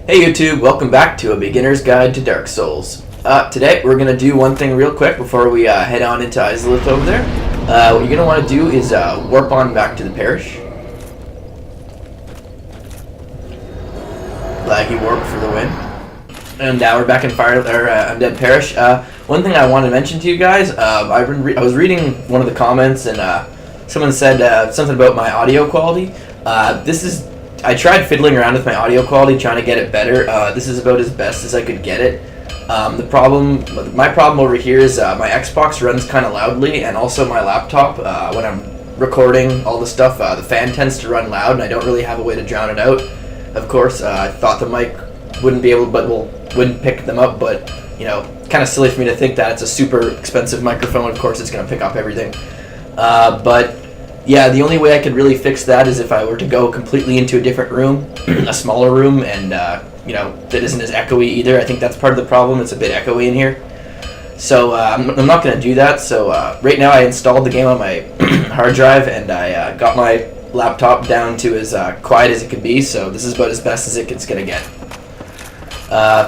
Hey YouTube, welcome back to A Beginner's Guide to Dark Souls. Today we're going to do one thing real quick before we head on into Izalith over there. What you're going to want to do is warp on back to the parish. Laggy warp for the win. And we're back in Undead Parish. One thing I wanted to mention to you guys, I was reading one of the comments and someone said something about my audio quality. I tried fiddling around with my audio quality, trying to get it better. This is about as best as I could get it. My problem over here is my Xbox runs kind of loudly, and also my laptop, when I'm recording all the stuff, the fan tends to run loud, and I don't really have a way to drown it out. Of course, I thought the mic wouldn't pick them up, but you know, kind of silly for me to think that it's a super expensive microphone. Of course, it's going to pick up everything. But yeah, the only way I could really fix that is if I were to go completely into a different room, a smaller room, and you know, that isn't as echoey either. I think that's part of the problem. It's a bit echoey in here. So I'm not going to do that. So right now I installed the game on my hard drive, and I got my laptop down to as quiet as it could be. So this is about as best as it's going to get.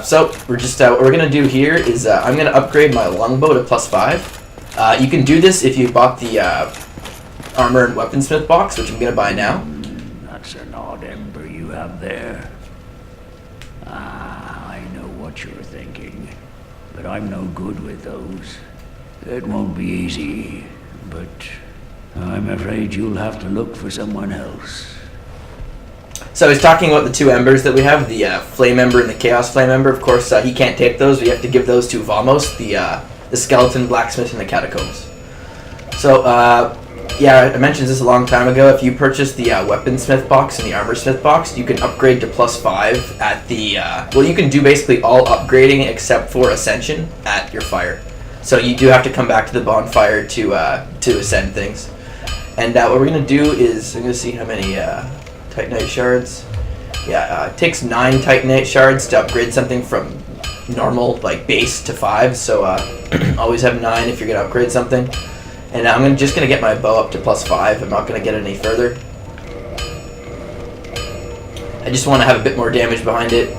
So we're just what we're going to do here is I'm going to upgrade my longbow to +5. You can do this if you bought the armor and weaponsmith box, which I'm going to buy now. That's an odd ember you have there. I know what you're thinking, but I'm no good with those. It won't be easy, but I'm afraid you'll have to look for someone else. So he's talking about the two embers that we have, the flame ember and the chaos flame ember. Of course, he can't take those. We have to give those to Vamos, the skeleton blacksmith in the catacombs. So, yeah, I mentioned this a long time ago. If you purchase the weaponsmith box and the armorsmith box, you can upgrade to +5 at the... well, you can do basically all upgrading except for ascension at your fire. So you do have to come back to the bonfire to ascend things. And what we're going to do is... I'm going to see how many Titanite shards. Yeah, it takes 9 Titanite shards to upgrade something from normal, like, base to 5. So always have 9 if you're going to upgrade something. And I'm just going to get my bow up to +5. I'm not going to get it any further. I just want to have a bit more damage behind it.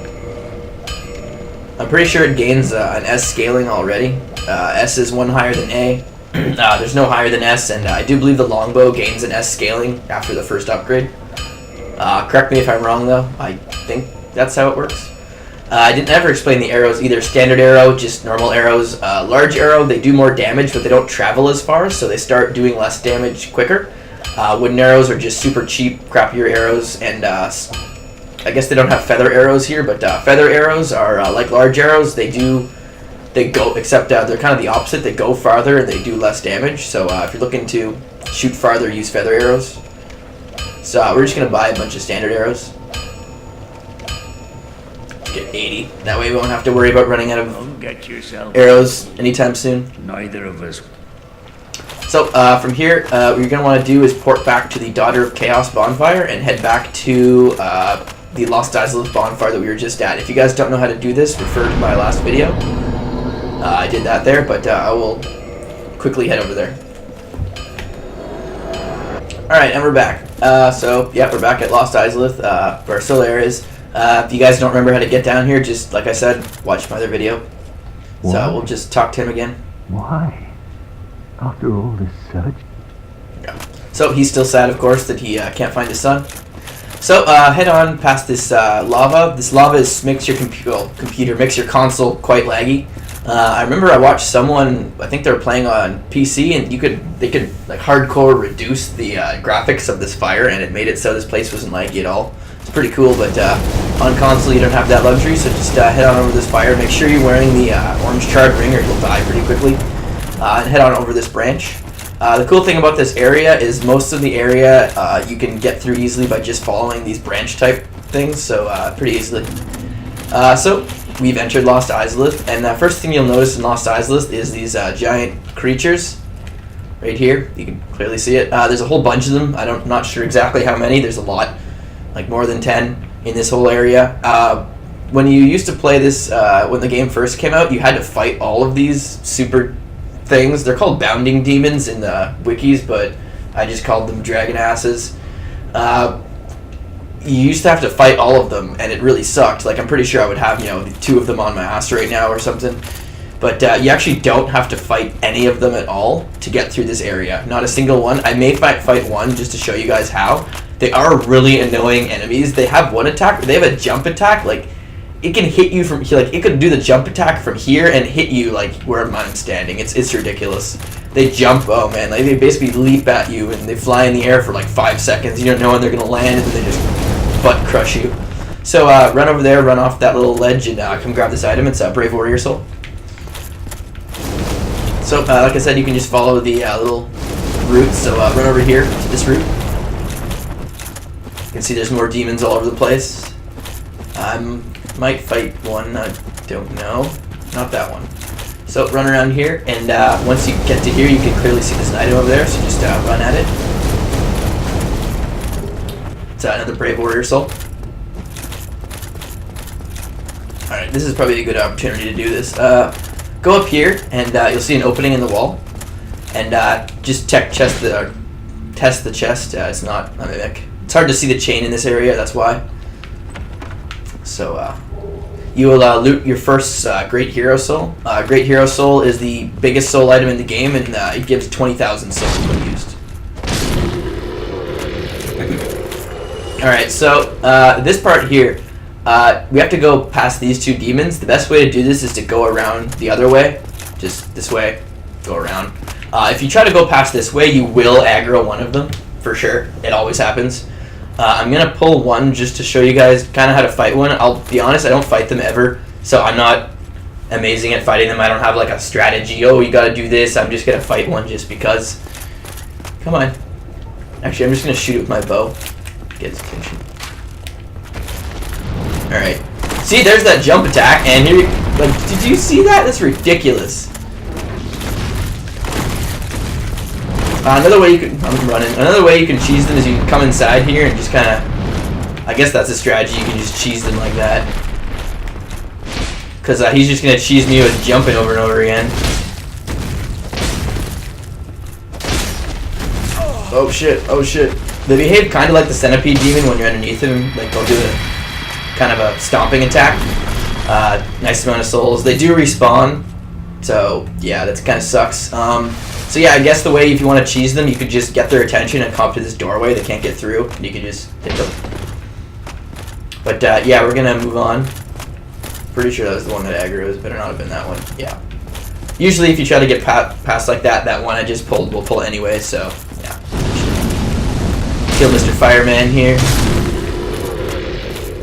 I'm pretty sure it gains an S scaling already. S is 1 higher than A. There's no higher than S, and I do believe the longbow gains an S scaling after the first upgrade. Correct me if I'm wrong, though. I think that's how it works. I didn't ever explain the arrows either. Standard arrow, just normal arrows. Large arrow, they do more damage, but they don't travel as far, so they start doing less damage quicker. Wooden arrows are just super cheap, crappier arrows, and I guess they don't have feather arrows here, but feather arrows are like large arrows. They go, except they're kind of the opposite. They go farther and they do less damage. So if you're looking to shoot farther, use feather arrows. So we're just gonna buy a bunch of standard arrows. Get 80. That way we won't have to worry about running out of arrows anytime soon. Neither of us. So from here, what you're going to want to do is port back to the Daughter of Chaos bonfire and head back to the Lost Izalith bonfire that we were just at. If you guys don't know how to do this, refer to my last video. I did that there, but I will quickly head over there. Alright, and we're back. So, yeah, we're back at Lost Izalith, where Solaire is. If you guys don't remember how to get down here, just, like I said, watch my other video. What? So we'll just talk to him again. Why? After all this search? Yeah. So he's still sad, of course, that he can't find his son. So head on past this lava. This lava makes your makes your console quite laggy. I remember I watched someone, I think they were playing on PC, and they could like hardcore reduce the graphics of this fire, and it made it so this place wasn't laggy at all. It's pretty cool, but on console you don't have that luxury, so just head on over this fire. Make sure you're wearing the orange charred ring or you'll die pretty quickly. And head on over this branch. The cool thing about this area is most of the area you can get through easily by just following these branch type things, so pretty easily. So we've entered Lost Izalith, and the first thing you'll notice in Lost Izalith is these giant creatures right here. You can clearly see it. There's a whole bunch of them. I'm not sure exactly how many. There's a lot. Like more than 10 in this whole area. When you used to play this, when the game first came out, you had to fight all of these super things. They're called bounding demons in the wikis, but I just called them dragon asses. you used to have to fight all of them, and it really sucked. Like, I'm pretty sure I would have, 2 of them on my ass right now or something. But you actually don't have to fight any of them at all to get through this area. Not a single one. I may fight one just to show you guys how. They are really annoying enemies. They have one attack. They have a jump attack. Like, it can hit you from here. Like, it could do the jump attack from here and hit you, like, where I'm standing. It's ridiculous. They jump, oh man, like, they basically leap at you and they fly in the air for like 5 seconds. You don't know when they're going to land, and then they just butt crush you. So run over there, run off that little ledge, and come grab this item. It's a Brave Warrior Soul. So like I said, you can just follow the little route. So run over here to this route. You can see there's more demons all over the place. Might fight one, I don't know. Not that one. So run around here, and once you get to here, you can clearly see this item over there, so just run at it. It's another Brave Warrior Soul. Alright, this is probably a good opportunity to do this. Go up here, and you'll see an opening in the wall, and just test the chest. It's not a mimic. It's hard to see the chain in this area, that's why. So, you will loot your first Great Hero Soul. Great Hero Soul is the biggest soul item in the game, and it gives 20,000 souls when used. Alright, so this part here, we have to go past these 2 demons. The best way to do this is to go around the other way. Just this way, go around. If you try to go past this way, you will aggro one of them, for sure. It always happens. I'm going to pull one just to show you guys kind of how to fight one. I'll be honest, I don't fight them ever, so I'm not amazing at fighting them. I don't have like a strategy, oh, you got to do this. I'm just going to fight one just because. Come on. Actually, I'm just going to shoot it with my bow. Get its attention. Alright. See, there's that jump attack, and here, like, did you see that? That's ridiculous. Another way you can, I'm running. Another way you can cheese them is you can come inside here and just kind of, I guess that's a strategy. You can just cheese them like that. Because he's just going to cheese me with jumping over and over again. Oh shit, oh shit. They behave kind of like the centipede demon when you're underneath him. Like, they'll do a kind of a stomping attack. Nice amount of souls. They do respawn. So, yeah, that kind of sucks. So yeah, I guess the way, if you want to cheese them, you could just get their attention and come up to this doorway they can't get through, and you can just hit them. But yeah, we're gonna move on. Pretty sure that was the one that aggro's, better not have been that one. Yeah. Usually if you try to get past like that one I just pulled will pull anyway, so yeah. Kill Mr. Fireman here.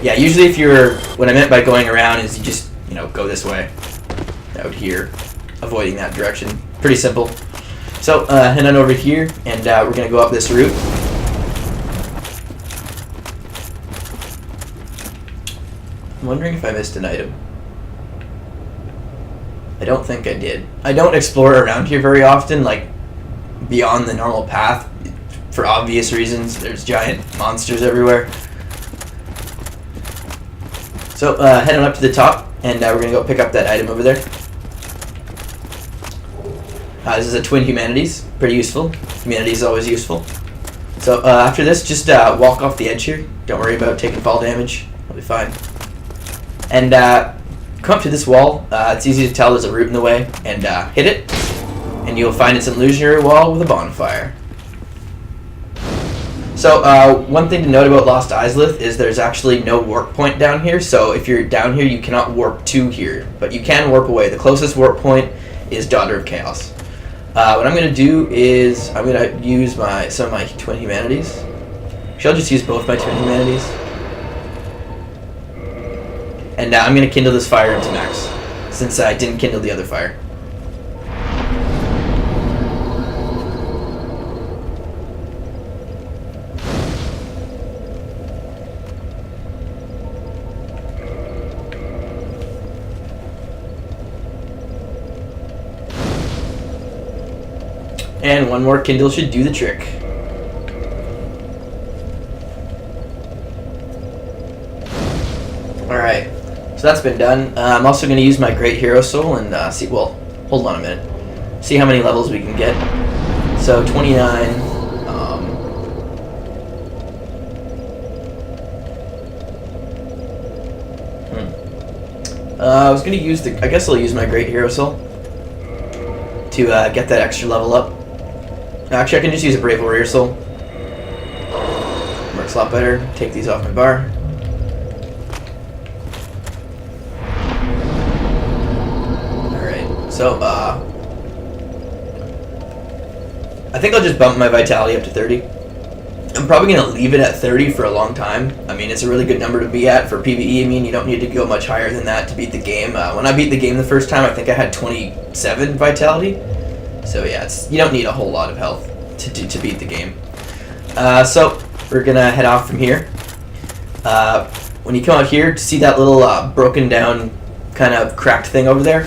Yeah, usually if you're, what I meant by going around is you just, go this way. Out here. Avoiding that direction. Pretty simple. So, head on over here, and we're going to go up this route. I'm wondering if I missed an item. I don't think I did. I don't explore around here very often, like, beyond the normal path, for obvious reasons. There's giant monsters everywhere. So, head on up to the top, and we're going to go pick up that item over there. This is a Twin Humanities, pretty useful. Humanities is always useful. So after this, just walk off the edge here. Don't worry about taking fall damage. It'll be fine. And come up to this wall. It's easy to tell there's a root in the way. And hit it. And you'll find it's an illusionary wall with a bonfire. So one thing to note about Lost Izalith is there's actually no warp point down here. So if you're down here, you cannot warp to here. But you can warp away. The closest warp point is Daughter of Chaos. What I'm going to do is I'm going to use some of my Twin Humanities. Actually, I'll just use both my Twin Humanities. And I'm going to kindle this fire into max, since I didn't kindle the other fire. And one more kindle should do the trick. Alright, so that's been done. I'm also going to use my Great Hero Soul and see, well, hold on a minute. See how many levels we can get. So 29. I was gonna use the. I guess I'll use my Great Hero Soul to get that extra level up. Actually, I can just use a Brave Warrior Soul. Works a lot better. Take these off my bar. Alright, so, I think I'll just bump my Vitality up to 30. I'm probably going to leave it at 30 for a long time. I mean, it's a really good number to be at for PvE. I mean, you don't need to go much higher than that to beat the game. When I beat the game the first time, I think I had 27 Vitality. So yeah, you don't need a whole lot of health to beat the game. So we're gonna head off from here. When you come out here, to see that little broken down, kind of cracked thing over there,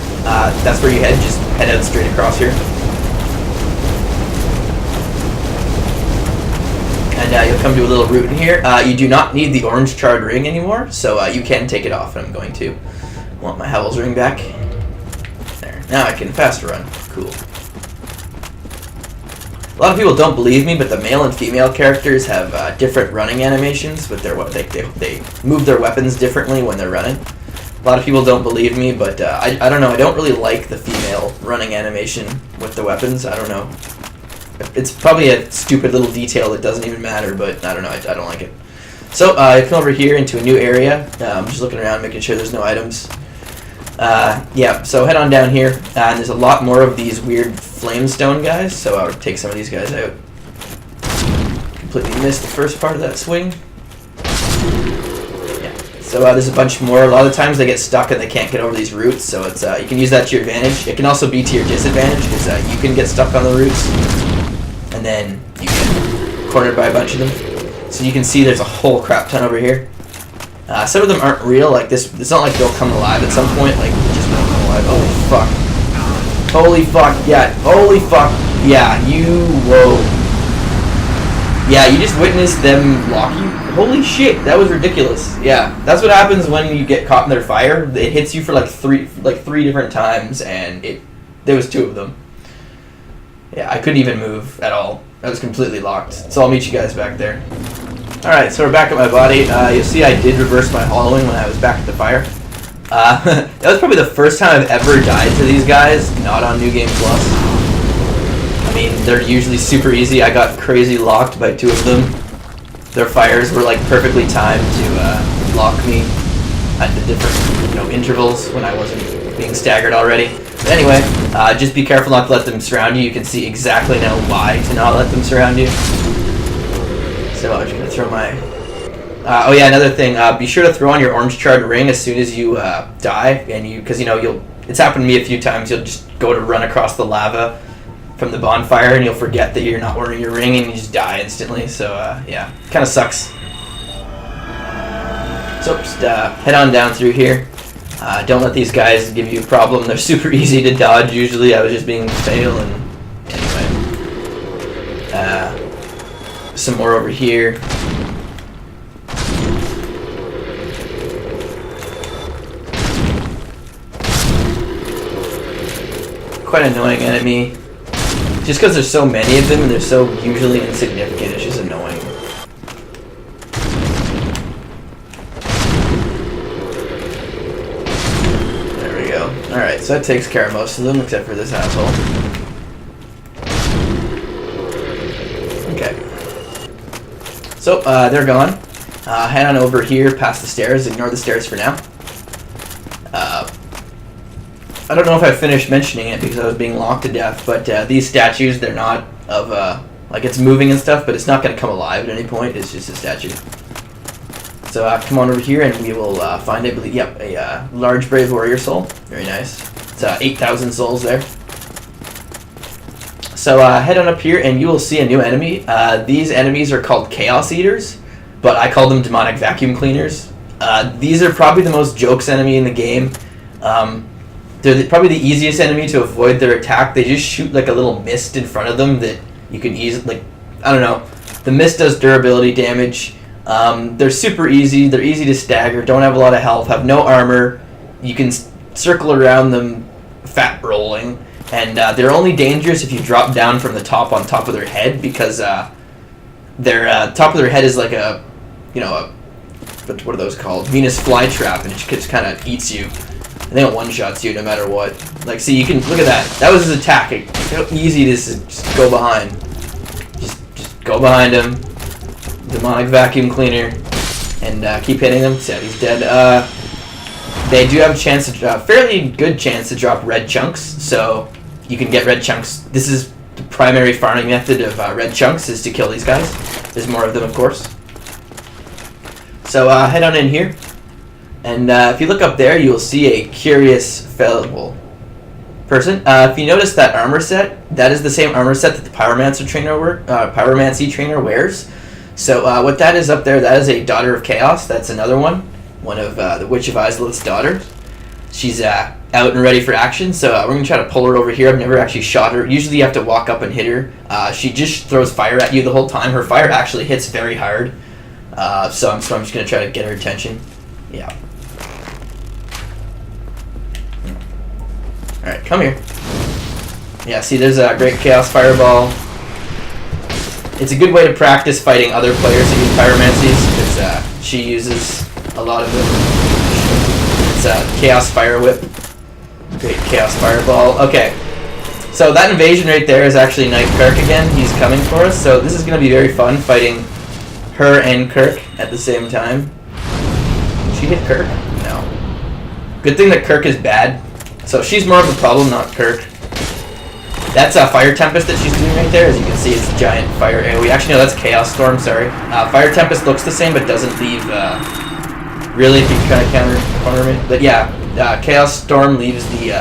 that's where you head. Just head out straight across here, and you'll come to a little route in here. You do not need the orange charred ring anymore, so you can take it off. And I'm going to want my Havel's ring back. There. Now I can fast run. Cool. A lot of people don't believe me, but the male and female characters have different running animations with their they move their weapons differently when they're running. A lot of people don't believe me, but I don't know. I don't really like the female running animation with the weapons. I don't know. It's probably a stupid little detail that doesn't even matter, but I don't know. I don't like it. So I come over here into a new area. I'm just looking around, making sure there's no items. Yeah, so head on down here, and there's a lot more of these weird flamestone guys, so I'll take some of these guys out. Completely missed the first part of that swing. Yeah, so there's a bunch more. A lot of the times they get stuck and they can't get over these roots, so it's you can use that to your advantage. It can also be to your disadvantage, because you can get stuck on the roots, and then you get cornered by a bunch of them. So you can see there's a whole crap ton over here. Some of them aren't real, like this. It's not like they'll come alive at some point, like, just won't come alive. Holy fuck. Holy fuck, yeah. Holy fuck, yeah. Whoa. Yeah, you just witnessed them lock you. Holy shit, that was ridiculous. Yeah, that's what happens when you get caught in their fire. It hits you for like three different times, and there was 2 of them. Yeah, I couldn't even move at all. I was completely locked. So I'll meet you guys back there. Alright, so we're back at my body. You'll see I did reverse my hollowing when I was back at the fire. That was probably the first time I've ever died to these guys, not on New Game Plus. I mean, they're usually super easy. I got crazy locked by 2 of them. Their fires were like perfectly timed to lock me at the different intervals when I wasn't being staggered already. But anyway, just be careful not to let them surround you. You can see exactly now why to not let them surround you. So I'm just going to throw my... oh yeah, another thing. Be sure to throw on your orange charred ring as soon as you die. Because, you'll... It's happened to me a few times. You'll just go to run across the lava from the bonfire and you'll forget that you're not wearing your ring and you just die instantly. So, yeah. Kind of sucks. So, just head on down through here. Don't let these guys give you a problem. They're super easy to dodge usually. I was just being fail and... Anyway. Some more over here. Quite annoying enemy. Just because there's so many of them and they're so usually insignificant, it's just annoying. There we go. Alright, so that takes care of most of them except for this asshole. Okay. So, they're gone. Head on over here past the stairs. Ignore the stairs for now. I don't know if I finished mentioning it because I was being locked to death, but these statues, they're not of, like, it's moving and stuff, but it's not going to come alive at any point. It's just a statue. So, come on over here and we will find, I believe, yep, a large Brave Warrior Soul. Very nice. It's 8,000 souls there. So head on up here and you will see a new enemy. These enemies are called Chaos Eaters, but I call them Demonic Vacuum Cleaners. These are probably the most jokes enemy in the game. They're probably the easiest enemy to avoid their attack. They just shoot like a little mist in front of them that you can easily, like, I don't know. The mist does durability damage. They're super easy. They're easy to stagger. Don't have a lot of health. Have no armor. You can circle around them fat rolling. And they're only dangerous if you drop down from the top on top of their head, because their top of their head is like a what are those called? Venus flytrap, and it just kind of eats you. And then it one-shots you no matter what. Like, see, you can look at that. That was his attack. Look how easy it is to just go behind. Just go behind him. Demonic vacuum cleaner, and keep hitting him. So yeah, he's dead. They do have a chance, fairly good chance to drop red chunks. So you can get red chunks. This is the primary farming method of red chunks, is to kill these guys. There's more of them, of course. So head on in here, and if you look up there, you'll see a curious fallible person. If you notice that armor set, that is the same armor set that the pyromancy trainer wears. So what that is up there, that is a Daughter of Chaos. That's another one of the Witch of Izalith's daughters. She's out and ready for action, so we're going to try to pull her over here. I've never actually shot her. Usually you have to walk up and hit her. She just throws fire at you the whole time. Her fire actually hits very hard, so I'm just going to try to get her attention. Yeah. Alright, come here. Yeah, see, there's a great Chaos Fireball. It's a good way to practice fighting other players who use pyromancies, because she uses a lot of them. It's a Chaos Fire Whip. Great Chaos Fireball. Okay, so that invasion right there is actually Knight Kirk again. He's coming for us, so this is going to be very fun, fighting her and Kirk at the same time. Did she hit Kirk? No. Good thing that Kirk is bad. So she's more of the problem, not Kirk. That's a Fire Tempest that she's doing right there. As you can see, it's a giant fire AoE. Actually, no, that's Chaos Storm, sorry. Fire Tempest looks the same, but doesn't leave, really, if you kind of counter me. But yeah, Chaos Storm leaves the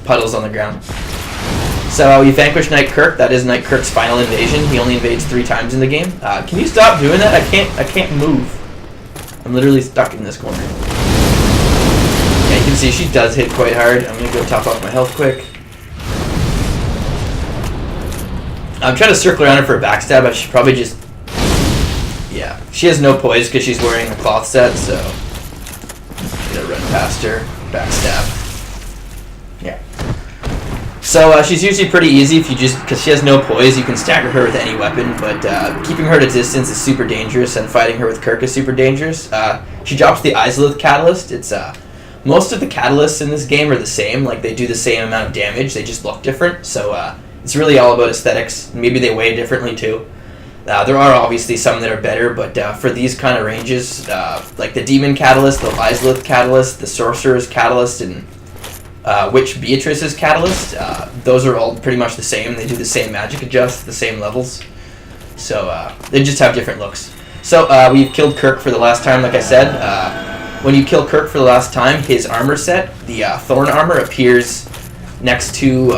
puddles on the ground. So we vanquished Knight Kirk. That is Knight Kirk's final invasion. He only invades 3 times in the game. Can you stop doing that? I can't move. I'm literally stuck in this corner. Yeah, you can see she does hit quite hard. I'm gonna go top off my health quick. I'm trying to circle around her for a backstab, but she probably just... Yeah, she has no poise because she's wearing a cloth set, so... I'm gonna run past her, backstab. Yeah. So she's usually pretty easy if you just... Because she has no poise, you can stagger her with any weapon, but keeping her at a distance is super dangerous, and fighting her with Kirk is super dangerous. She drops the Izalith Catalyst. It's... most of the catalysts in this game are the same, like they do the same amount of damage, they just look different, so... it's really all about aesthetics. Maybe they weigh differently too. There are obviously some that are better, but for these kind of ranges, like the Demon Catalyst, the Izalith Catalyst, the Sorcerer's Catalyst, and Witch Beatrice's Catalyst, those are all pretty much the same. They do the same magic adjust, the same levels. So they just have different looks. So we've killed Kirk for the last time, like I said. When you kill Kirk for the last time, his armor set, the Thorn Armor, appears next to...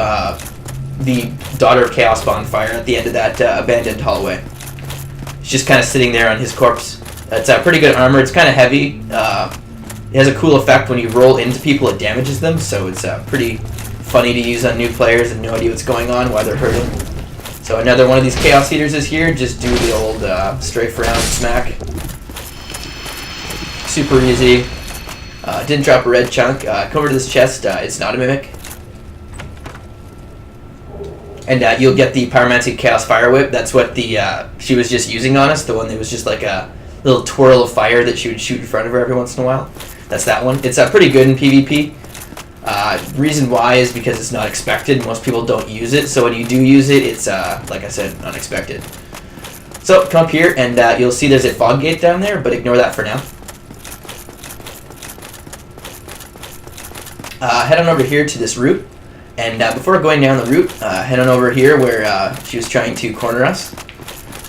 the Daughter of Chaos bonfire at the end of that abandoned hallway. It's just kind of sitting there on his corpse. It's a pretty good armor. It's kind of heavy. It has a cool effect when you roll into people, it damages them, so it's pretty funny to use on new players and no idea what's going on, why they're hurting. So another one of these Chaos Eaters is here. Just do the old strafe around smack. Super easy. Didn't drop a red chunk. Come over to this chest. It's not a mimic. And you'll get the Pyromancy Chaos Fire Whip. That's what the she was just using on us. The one that was just like a little twirl of fire that she would shoot in front of her every once in a while. That's that one. It's pretty good in PvP. Reason why is because it's not expected. Most people don't use it. So when you do use it, it's, like I said, unexpected. So come up here and you'll see there's a fog gate down there, but ignore that for now. Head on over here to this route. And before going down the route, head on over here where she was trying to corner us.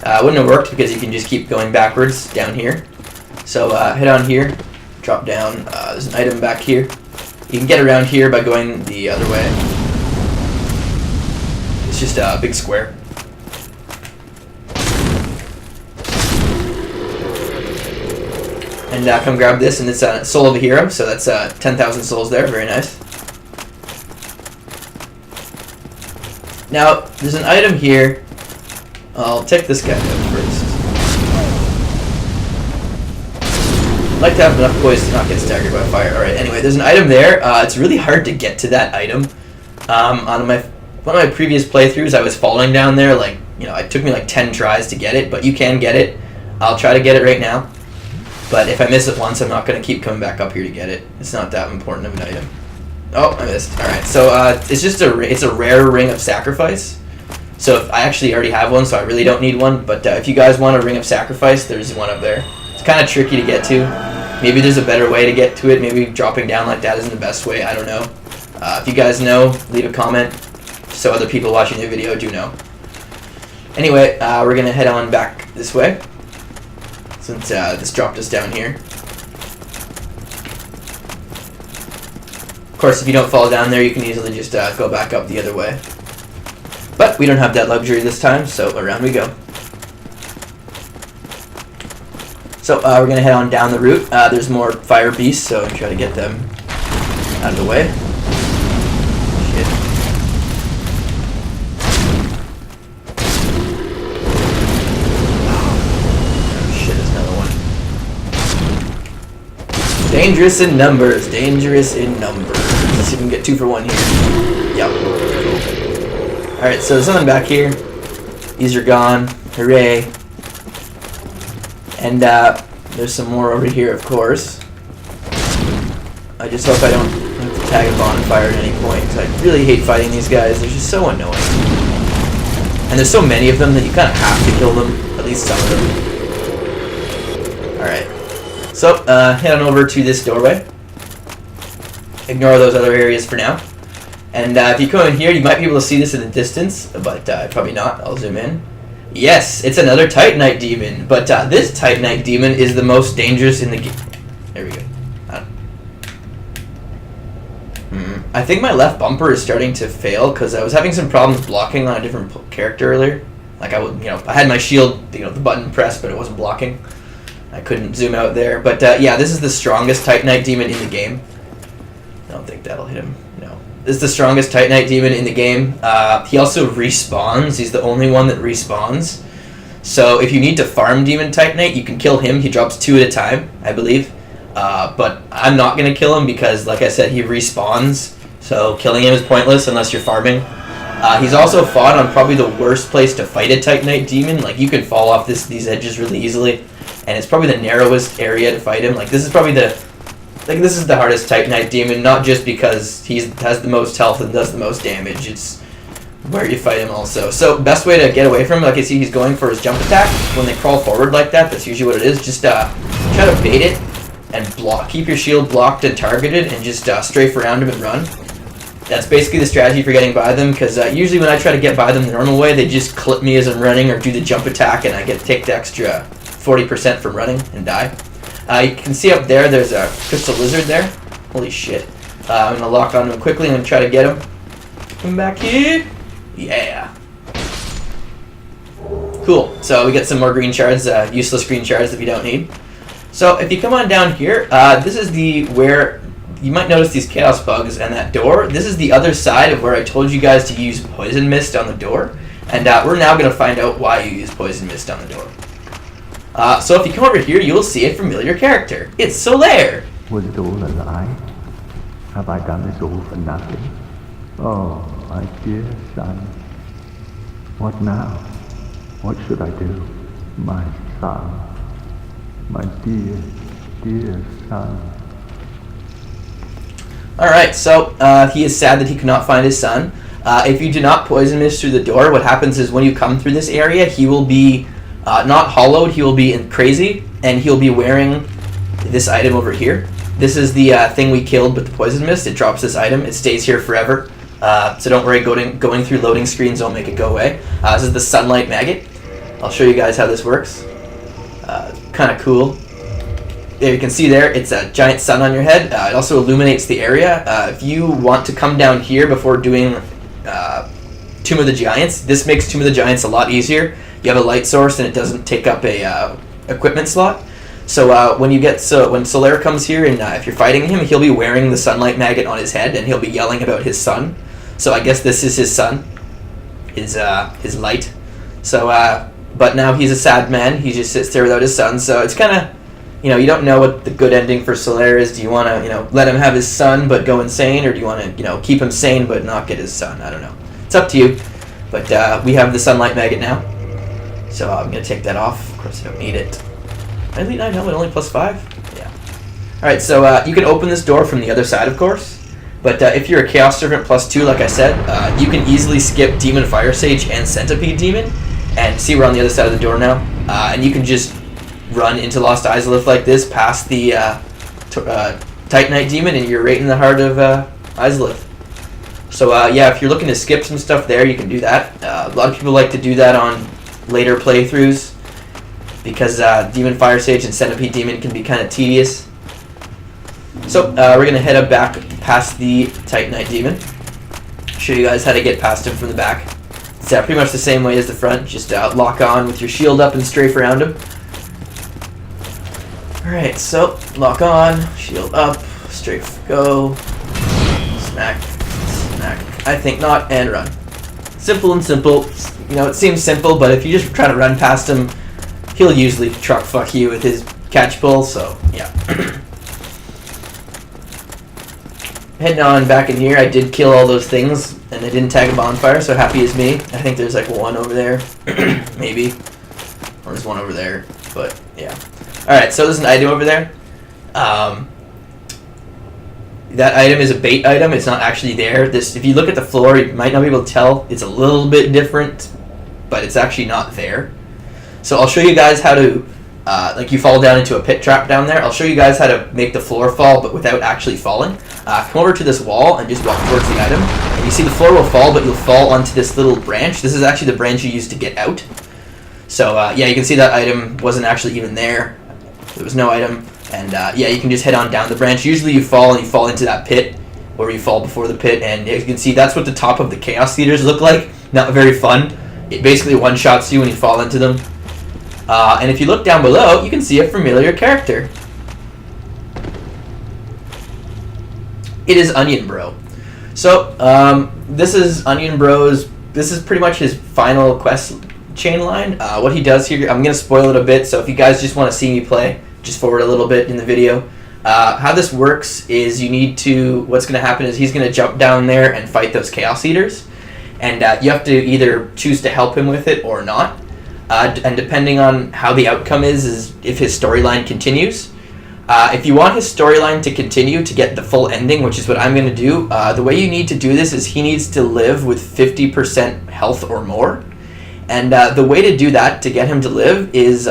Wouldn't have worked because you can just keep going backwards down here. So head on here, drop down. There's an item back here. You can get around here by going the other way. It's just a big square. And come grab this, and it's a Soul of a Hero, so that's 10,000 souls there. Very nice. Now, there's an item here. I'll take this guy out first. I'd like to have enough poise to not get staggered by fire. Alright, anyway, there's an item there. It's really hard to get to that item. On one of my previous playthroughs, I was falling down there, like, you know, it took me like 10 tries to get it, but you can get it. I'll try to get it right now. But if I miss it once, I'm not going to keep coming back up here to get it. It's not that important of an item. Oh, I missed. Alright, so it's just it's a rare ring of sacrifice. So if I actually already have one, so I really don't need one. But if you guys want a ring of sacrifice, there's one up there. It's kind of tricky to get to. Maybe there's a better way to get to it. Maybe dropping down like that isn't the best way. I don't know. If you guys know, leave a comment so other people watching the video do know. Anyway, we're going to head on back this way, since this dropped us down here. Of course, if you don't fall down there, you can easily just go back up the other way. But we don't have that luxury this time, so around we go. So we're going to head on down the route. There's more fire beasts, so try to get them out of the way. Shit. Oh shit, there's another one. Dangerous in numbers, dangerous in numbers. Let's see if we can get 2 for 1 here. Yep. Alright, so there's something back here. These are gone. Hooray. And there's some more over here, of course. I just hope I don't have to tag a bonfire at any point, because I really hate fighting these guys. They're just so annoying. And there's so many of them that you kind of have to kill them, at least some of them. Alright. So, head on over to this doorway. Ignore those other areas for now. And if you come in here, you might be able to see this in the distance, but probably not. I'll zoom in. Yes, it's another Titanite demon, but this Titanite demon is the most dangerous in the game. There we go. I think my left bumper is starting to fail because I was having some problems blocking on a different character earlier. Like I had my shield, the button pressed, but it wasn't blocking. I couldn't zoom out there, but yeah, this is the strongest Titanite demon in the game. I don't think that'll hit him. No. This is the strongest Titanite demon in the game. He also respawns. He's the only one that respawns. So if you need to farm Demon Titanite, you can kill him. He drops 2 at a time, I believe. But I'm not going to kill him because, like I said, he respawns. So killing him is pointless unless you're farming. He's also fought on probably the worst place to fight a Titanite demon. Like, you can fall off these edges really easily. And it's probably the narrowest area to fight him. Like, this is probably this is the hardest Titanite demon, not just because he has the most health and does the most damage. It's where you fight him also. So, best way to get away from him, like I see he's going for his jump attack. When they crawl forward like that, that's usually what it is. Just try to bait it and block. Keep your shield blocked and targeted and just strafe around him and run. That's basically the strategy for getting by them, because usually when I try to get by them the normal way, they just clip me as I'm running or do the jump attack and I take the extra 40% from running and die. You can see up there, there's a crystal lizard there. Holy shit. I'm going to lock onto him quickly and try to get him. Come back here. Yeah. Cool. So we get some more green shards, useless green shards that we don't need. So if you come on down here, this is where you might notice these chaos bugs and that door. This is the other side of where I told you guys to use poison mist on the door. And we're now going to find out why you use poison mist on the door. So if you come over here, you'll see a familiar character. It's Solaire. Was it all a lie? Have I done this all for nothing? Oh, my dear son. What now? What should I do? My son. My dear, dear son. Alright, so he is sad that he could not find his son. If you do not poison mist through the door, what happens is when you come through this area, he will be not hollowed, he will be crazy, and he'll be wearing this item over here. This is the thing we killed with the poison mist. It drops this item. It stays here forever. So don't worry, going through loading screens don't make it go away. This is the sunlight maggot. I'll show you guys how this works. Kind of cool. There you can see there, it's a giant sun on your head. It also illuminates the area. If you want to come down here before doing Tomb of the Giants, this makes Tomb of the Giants a lot easier. You have a light source and it doesn't take up a equipment slot. So when Solaire comes here and if you're fighting him, he'll be wearing the sunlight maggot on his head and he'll be yelling about his son. So I guess this is his son, his light. So but now he's a sad man. He just sits there without his son. So it's kind of, you don't know what the good ending for Solaire is. Do you want to, let him have his son but go insane, or do you want to, keep him sane but not get his son? I don't know. It's up to you. But we have the sunlight maggot now. So I'm going to take that off. Of course, I don't need it. Elite 9 helmet only +5? Yeah. Alright, so you can open this door from the other side, of course. But if you're a Chaos Servant +2, like I said, you can easily skip Demon Fire Sage and Centipede Demon. And see, we're on the other side of the door now. And you can just run into Lost Izalith like this, past the Titanite Demon, and you're right in the heart of Izalith. So yeah, if you're looking to skip some stuff there, you can do that. A lot of people like to do that on later playthroughs, because Demon Fire Sage and Centipede Demon can be kind of tedious. So we're going to head up back past the Titanite Demon. Show you guys how to get past him from the back. It's pretty much the same way as the front, just lock on with your shield up and strafe around him. Alright, so lock on, shield up, strafe go, smack, smack, I think not, and run. Simple and simple. You know, it seems simple, but if you just try to run past him, he'll usually truck fuck you with his catch pull, so yeah. Heading on back in here, I did kill all those things, and I didn't tag a bonfire, so happy as me. I think there's like one over there, maybe. Or there's one over there, but yeah. Alright, so there's an item over there. That item is a bait item, it's not actually there. If you look at the floor, you might not be able to tell. It's a little bit different, but it's actually not there. So I'll show you guys how to, like you fall down into a pit trap down there. I'll show you guys how to make the floor fall, but without actually falling. Come over to this wall and just walk towards the item. And you see the floor will fall, but you'll fall onto this little branch. This is actually the branch you use to get out. So yeah, you can see that item wasn't actually even there. There was no item. And yeah, you can just head on down the branch. Usually you fall and you fall into that pit, or you fall before the pit. And as you can see, that's what the top of the Chaos Theaters look like. Not very fun. It basically one-shots you when you fall into them. And if you look down below, you can see a familiar character. It is Onion Bro. So, this is Onion Bro's, this is pretty much his final quest chain line. What he does here, I'm going to spoil it a bit, so if you guys just want to see me play, just forward a little bit in the video. How this works is you need to, what's going to happen is he's going to jump down there and fight those Chaos Eaters. And you have to either choose to help him with it or not. And depending on how the outcome is if his storyline continues. If you want his storyline to continue to get the full ending, which is what I'm going to do, the way you need to do this is he needs to live with 50% health or more. And the way to do that, to get him to live, is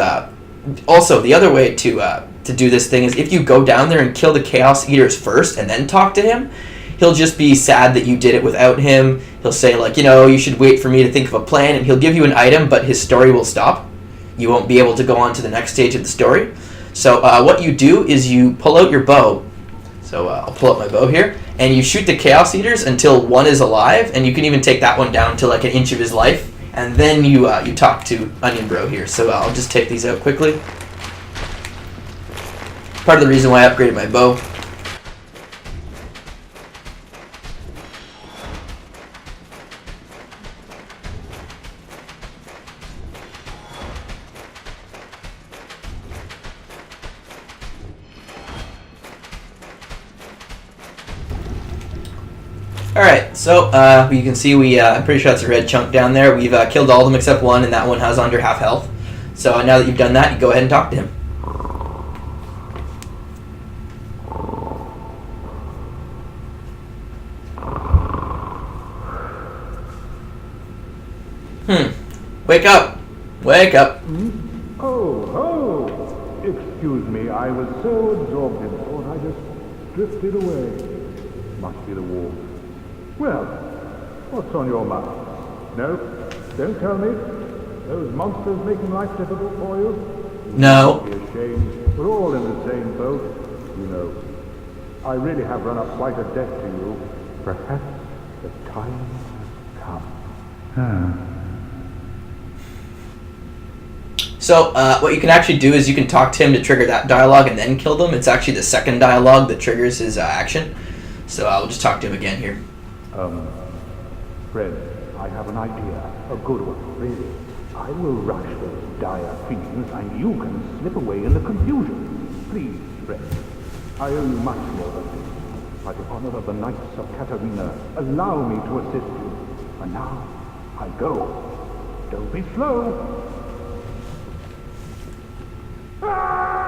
also the other way to do this thing is if you go down there and kill the Chaos Eaters first and then talk to him, he'll just be sad that you did it without him. He'll say, like, you know, you should wait for me to think of a plan, and he'll give you an item, but his story will stop. You won't be able to go on to the next stage of the story. So what you do is you pull out your bow. So I'll pull out my bow here, and you shoot the Chaos Eaters until one is alive, and you can even take that one down to like an inch of his life, and then you talk to Onion Bro here. So I'll just take these out quickly. Part of the reason why I upgraded my bow. Alright, so you can see I'm pretty sure that's a red chunk down there. We've killed all of them except one, and that one has under half health. So now that you've done that, you go ahead and talk to him. Wake up! Wake up! Oh, excuse me, I was so absorbed in thought I just drifted away. Must be the wolf. Well, what's on your mind? No, don't tell me. Those monsters making life difficult for you? No. Don't be ashamed. We're all in the same boat. You know, I really have run up quite a debt to you. Perhaps the time has come. So what you can actually do is you can talk to him to trigger that dialogue and then kill them. It's actually the second dialogue that triggers his action. So I'll just talk to him again here. Friend, I have an idea. A good one, really. I will rush those dire fiends and you can slip away in the confusion. Please, friend. I owe you much more than this. By the honor of the Knights of Katarina, allow me to assist you. And now, I go. Don't be slow. Ah!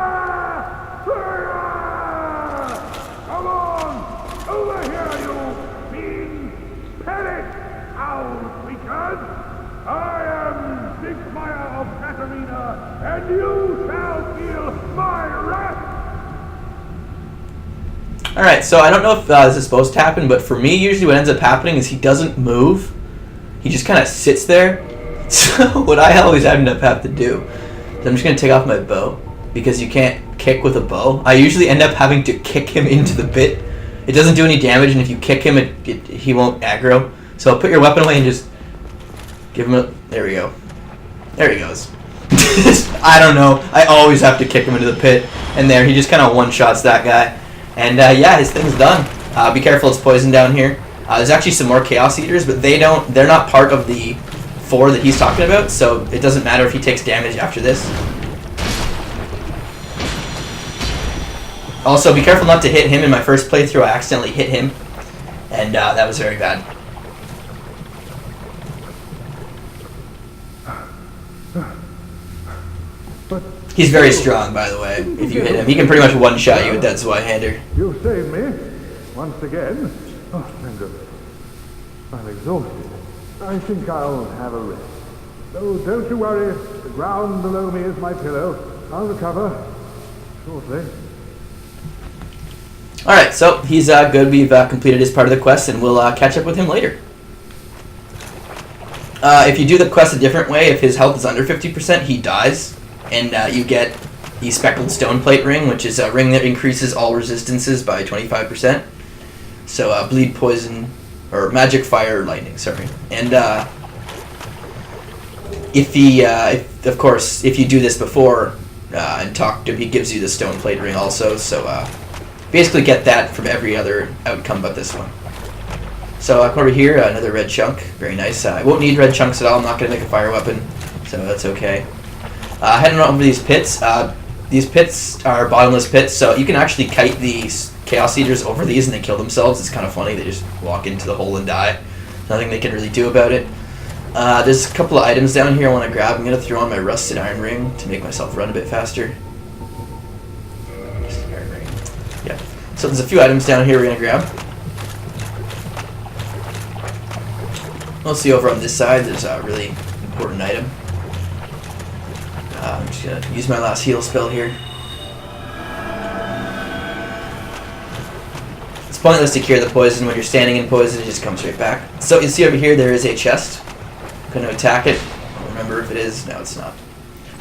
I am Siegmeyer of Katarina, and you shall feel my wrath! Alright, so I don't know if this is supposed to happen, but for me, usually what ends up happening is he doesn't move. He just kind of sits there. So what I always end up having to do is I'm just going to take off my bow, because you can't kick with a bow. I usually end up having to kick him into the pit. It doesn't do any damage, and if you kick him, he won't aggro. So I'll put your weapon away and just give him a... There we go. There he goes. I don't know. I always have to kick him into the pit. And there, he just kind of one-shots that guy. And yeah, his thing's done. Be careful, it's poison down here. There's actually some more Chaos Eaters, but they're not part of the 4 that he's talking about, so it doesn't matter if he takes damage after this. Also, be careful not to hit him. In my first playthrough, I accidentally hit him, and that was very bad. He's very strong, by the way. If you hit him, he can pretty much one-shot you with that Zweihander. You saved me, once again. Oh, thank goodness. I'm exhausted. I think I'll have a rest. Oh, don't you worry. The ground below me is my pillow. I'll recover shortly. Alright, so he's good. We've completed his part of the quest, and we'll catch up with him later. If you do the quest a different way, if his health is under 50%, he dies. And you get the Speckled Stone Plate ring, which is a ring that increases all resistances by 25%. So bleed, poison, or magic, fire, lightning, sorry. And of course, if you do this before and talk to him, he gives you the Stone Plate ring also. So basically get that from every other outcome but this one. So come over here, another red chunk. Very nice. I won't need red chunks at all. I'm not going to make a fire weapon, so that's okay. Heading over these pits. These pits are bottomless pits, so you can actually kite these Chaos Eaters over these and they kill themselves. It's kind of funny. They just walk into the hole and die. Nothing they can really do about it. There's a couple of items down here I want to grab. I'm going to throw on my Rusted Iron Ring to make myself run a bit faster. Rusted Iron Ring. Yeah. So there's a few items down here we're going to grab. We'll see over on this side. There's a really important item. I'm just going to use my last heal spell here. It's pointless to cure the poison. When you're standing in poison, it just comes right back. So you see over here there is a chest. I'm going to attack it. I don't remember if it is. No, it's not.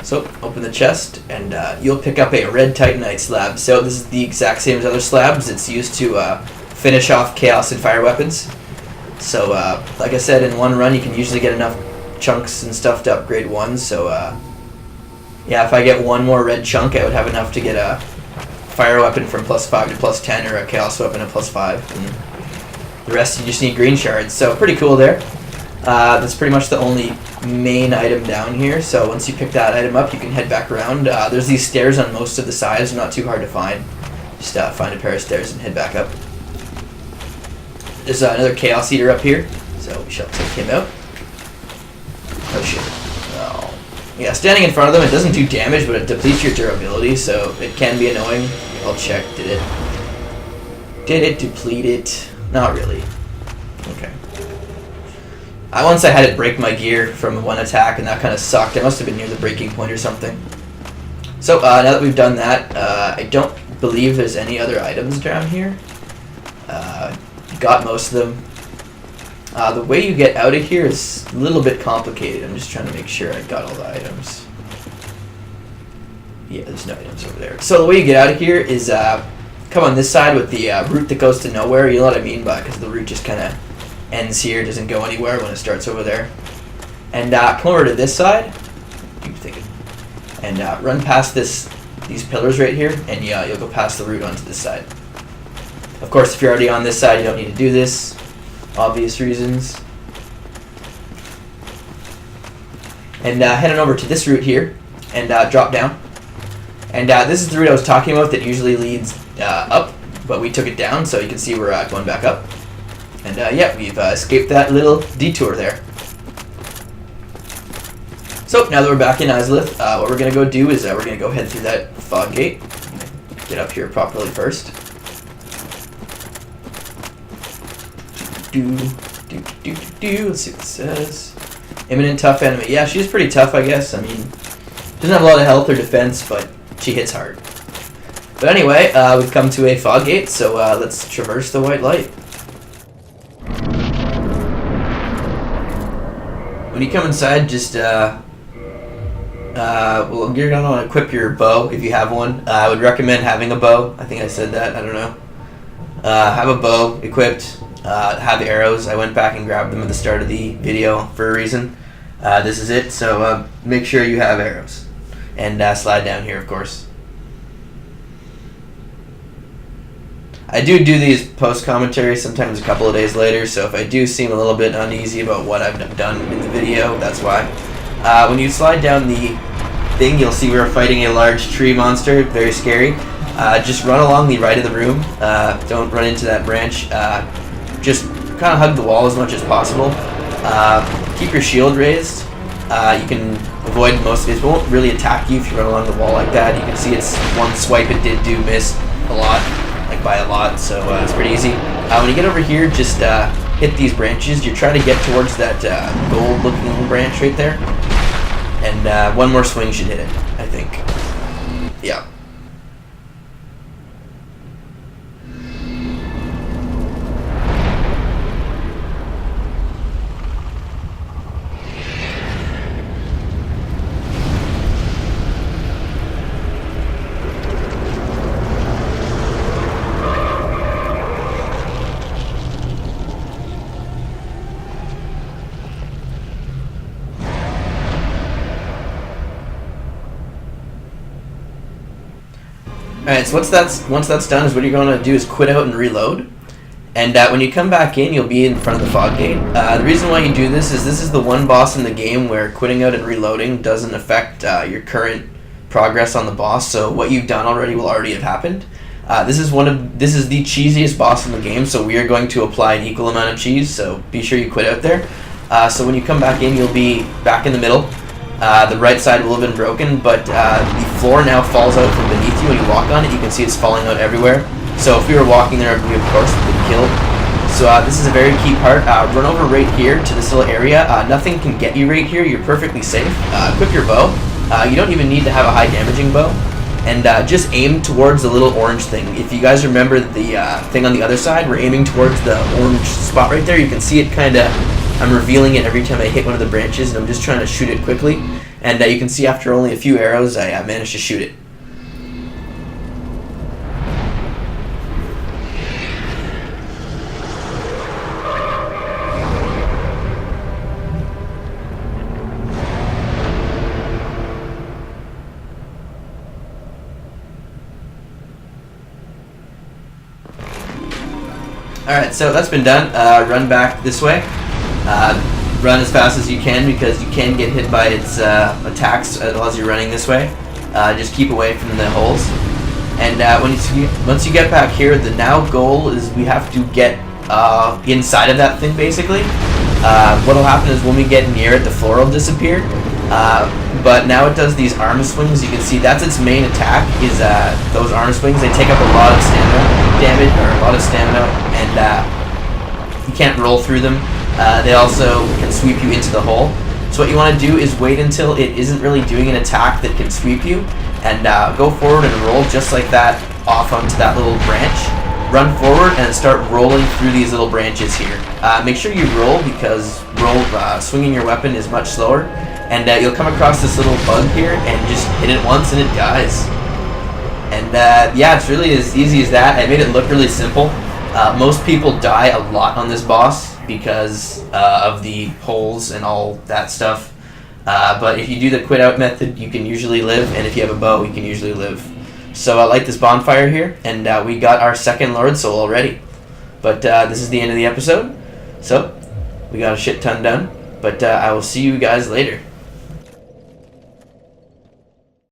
So open the chest and you'll pick up a red Titanite slab. So this is the exact same as other slabs. It's used to finish off Chaos and Fire weapons. So like I said, in one run you can usually get enough chunks and stuff to upgrade one. So yeah, if I get one more red chunk, I would have enough to get a fire weapon from +5 to +10, or a chaos weapon at +5. And the rest you just need green shards. So pretty cool there. That's pretty much the only main item down here. So once you pick that item up, you can head back around. There's these stairs on most of the sides, not too hard to find. Just find a pair of stairs and head back up. There's another Chaos Eater up here, so we shall take him out. Oh shit. Oh. Yeah, standing in front of them, it doesn't do damage, but it depletes your durability, so it can be annoying. I'll check. Did it deplete it? Not really. Okay. Once I had it break my gear from one attack, and that kind of sucked. It must have been near the breaking point or something. So now that we've done that, I don't believe there's any other items down here. Got most of them. The way you get out of here is a little bit complicated. I'm just trying to make sure I got all the items. Yeah, there's no items over there. So the way you get out of here is come on this side with the route that goes to nowhere. You know what I mean by, because the route just kind of ends here, doesn't go anywhere when it starts over there. And come over to this side. Keep thinking. And run past these pillars right here, and yeah, you'll go past the route onto this side. Of course, if you're already on this side, you don't need to do this. Obvious reasons. And heading over to this route here, and drop down. And this is the route I was talking about that usually leads up, but we took it down, so you can see we're going back up. And yeah, we've escaped that little detour there. So now that we're back in Izalith, what we're going to go do is we're going to go head through that fog gate. Get up here properly first. Let's see what it says. Imminent tough enemy. Yeah, she's pretty tough, I guess. I mean, doesn't have a lot of health or defense, but she hits hard. But anyway, we've come to a fog gate, so let's traverse the white light. When you come inside, just well, you're gonna want to equip your bow if you have one. I would recommend having a bow. I think I said that. I don't know. Have a bow equipped. Have arrows. I went back and grabbed them at the start of the video for a reason. This is it. So make sure you have arrows, and slide down here, of course. I do these post commentaries sometimes a couple of days later, so if I do seem a little bit uneasy about what I've done in the video, that's why. When you slide down the thing, you'll see we're fighting a large tree monster, very scary. Just run along the right of the room, don't run into that branch, just kind of hug the wall as much as possible. Keep your shield raised, you can avoid most of it. It won't really attack you if you run along the wall like that. You can see it's one swipe it did do miss a lot. Like by a lot, so it's pretty easy. When you get over here, just hit these branches. You're trying to get towards that gold-looking branch right there, and one more swing should hit it, I think. Yeah. Alright, so once that's done, is what you're going to do is quit out and reload. And when you come back in, you'll be in front of the fog gate. The reason why you do this is the one boss in the game where quitting out and reloading doesn't affect your current progress on the boss, so what you've done already will already have happened. This is the cheesiest boss in the game, so we are going to apply an equal amount of cheese, so be sure you quit out there. So when you come back in, you'll be back in the middle. The right side will have been broken, but the floor now falls out from beneath you. When you walk on it, you can see it's falling out everywhere. So if we were walking there, we of course would be killed. So this is a very key part. Run over right here to this little area. Nothing can get you right here. You're perfectly safe. Equip your bow. You don't even need to have a high damaging bow. And just aim towards the little orange thing. If you guys remember the thing on the other side, we're aiming towards the orange spot right there. You can see it kind of... I'm revealing it every time I hit one of the branches, and I'm just trying to shoot it quickly. And you can see after only a few arrows, I managed to shoot it. Alright, so that's been done. Run back this way. Run as fast as you can because you can get hit by its attacks as you're running this way. Just keep away from the holes. And once you get back here, the now goal is we have to get inside of that thing basically. What'll happen is when we get near it, the floor will disappear. But now it does these arm swings. You can see that's its main attack is those arm swings. They take up a lot of stamina damage, or a lot of stamina, and you can't roll through them. They also can sweep you into the hole. So what you want to do is wait until it isn't really doing an attack that can sweep you, and go forward and roll just like that off onto that little branch. Run forward and start rolling through these little branches here. Make sure you roll because swinging your weapon is much slower, and you'll come across this little bug here and just hit it once and it dies. And yeah, it's really as easy as that. I made it look really simple. Most people die a lot on this boss because of the holes and all that stuff. But if you do the quit out method, you can usually live, and if you have a bow, you can usually live. So I like this bonfire here, and we got our second Lord Soul already. But this is the end of the episode, so we got a shit ton done. But I will see you guys later.